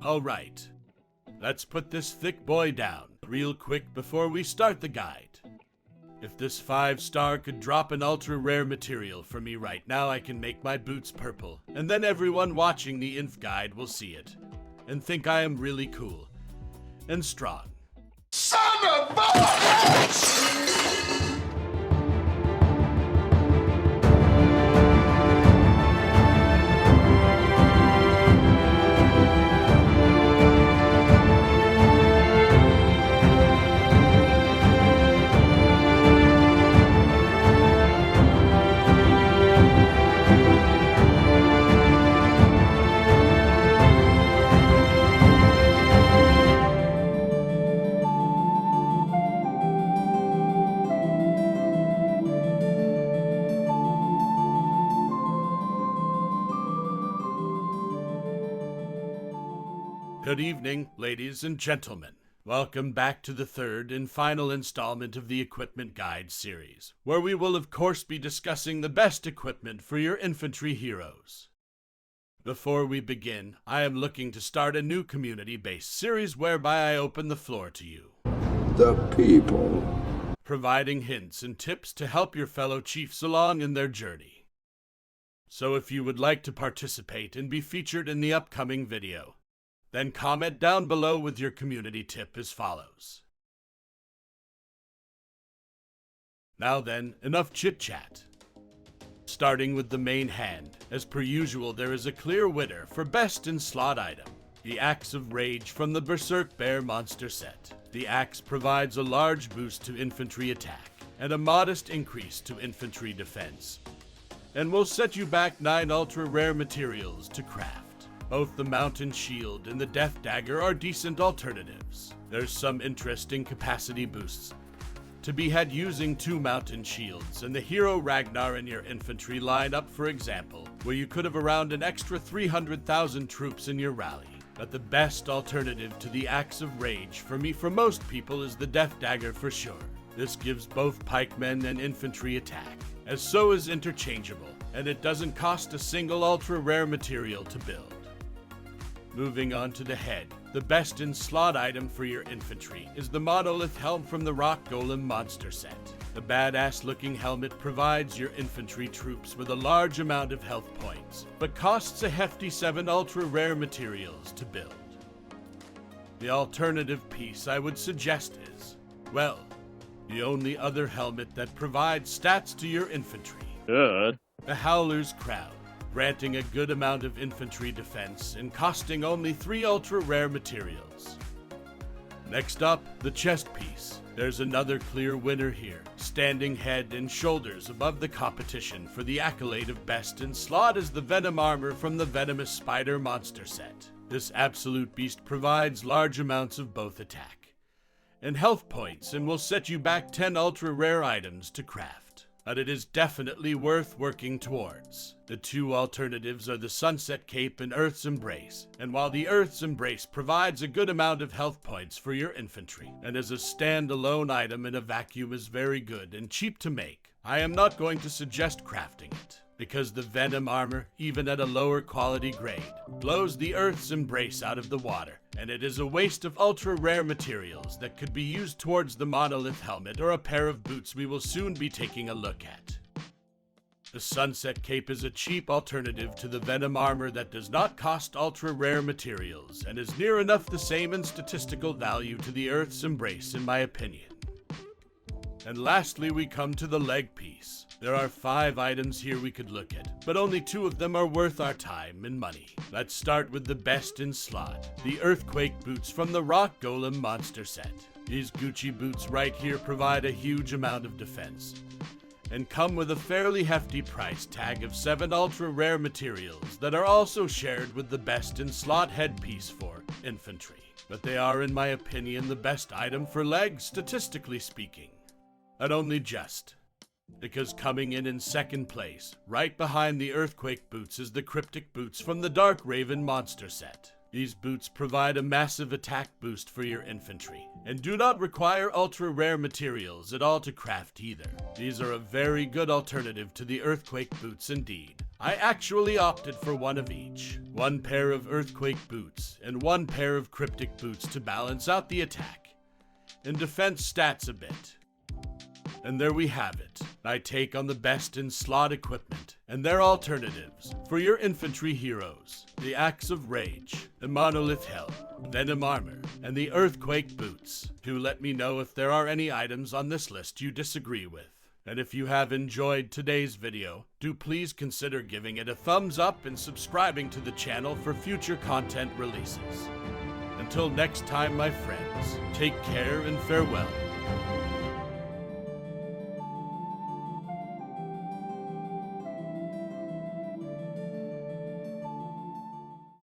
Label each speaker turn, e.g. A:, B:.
A: Alright, let's put this thick boy down real quick before we start the guide. If this 5-star could drop an ultra-rare material for me right now, I can make my boots purple, and then everyone watching the Inf guide will see it, and think I am really cool and strong.
B: Son of a bitch!
A: Good evening, ladies and gentlemen. Welcome back to the third and final installment of the Equipment Guide series, where we will of course be discussing the best equipment for your infantry heroes. Before we begin, I am looking to start a new community-based series whereby I open the floor to you.
B: The people.
A: Providing hints and tips to help your fellow chiefs along in their journey. So if you would like to participate and be featured in the upcoming video, then comment down below with your community tip as follows. Now then, enough chit-chat. Starting with the main hand, as per usual there is a clear winner for best in slot item, the Axe of Rage from the Berserk Bear monster set. The axe provides a large boost to infantry attack, and a modest increase to infantry defense, and will set you back 9 ultra-rare materials to craft. Both the Mountain Shield and the Death Dagger are decent alternatives. There's some interesting capacity boosts to be had using 2 Mountain Shields and the Hero Ragnar in your infantry lineup, for example, where you could have around an extra 300,000 troops in your rally. But the best alternative to the Axe of Rage for most people is the Death Dagger for sure. This gives both pikemen and infantry attack, as so is interchangeable, and it doesn't cost a single ultra-rare material to build. Moving on to the head, the best in slot item for your infantry is the Monolith Helm from the Rock Golem monster set. The badass looking helmet provides your infantry troops with a large amount of health points, but costs a hefty 7 ultra rare materials to build. The alternative piece I would suggest is, well, the only other helmet that provides stats to your infantry.
C: Good.
A: The Howler's Crown, granting a good amount of infantry defense and costing only 3 ultra-rare materials. Next up, the chest piece. There's another clear winner here, standing head and shoulders above the competition for the accolade of best in slot is the Venom armor from the Venomous Spider monster set. This absolute beast provides large amounts of both attack and health points and will set you back 10 ultra-rare items to craft. But it is definitely worth working towards. The 2 alternatives are the Sunset Cape and Earth's Embrace, and while the Earth's Embrace provides a good amount of health points for your infantry, and as a standalone item in a vacuum is very good and cheap to make, I am not going to suggest crafting it, because the Venom armor, even at a lower quality grade, blows the Earth's Embrace out of the water, and it is a waste of ultra-rare materials that could be used towards the Monolith Helmet or a pair of boots we will soon be taking a look at. The Sunset Cape is a cheap alternative to the Venom armor that does not cost ultra-rare materials, and is near enough the same in statistical value to the Earth's Embrace in my opinion. And lastly, we come to the leg piece. There are 5 items here we could look at, but only 2 of them are worth our time and money. Let's start with the best in slot, the Earthquake boots from the Rock Golem monster set. These Gucci boots right here provide a huge amount of defense, and come with a fairly hefty price tag of 7 ultra-rare materials that are also shared with the best in slot headpiece for infantry. But they are, in my opinion, the best item for legs, statistically speaking. And only just. Because coming in second place, right behind the Earthquake boots, is the Cryptic boots from the Dark Raven monster set. These boots provide a massive attack boost for your infantry, and do not require ultra-rare materials at all to craft either. These are a very good alternative to the earthquake boots indeed. I actually opted for one of each. One pair of earthquake boots, and one pair of cryptic boots to balance out the attack and defense stats a bit. And there we have it. I take on the best in slot equipment and their alternatives for your infantry heroes: the Axe of Rage, the Monolith Helm, Venom Armor, and the Earthquake Boots. Do let me know if there are any items on this list you disagree with. And if you have enjoyed today's video, do please consider giving it a thumbs up and subscribing to the channel for future content releases. Until next time, my friends, take care and farewell.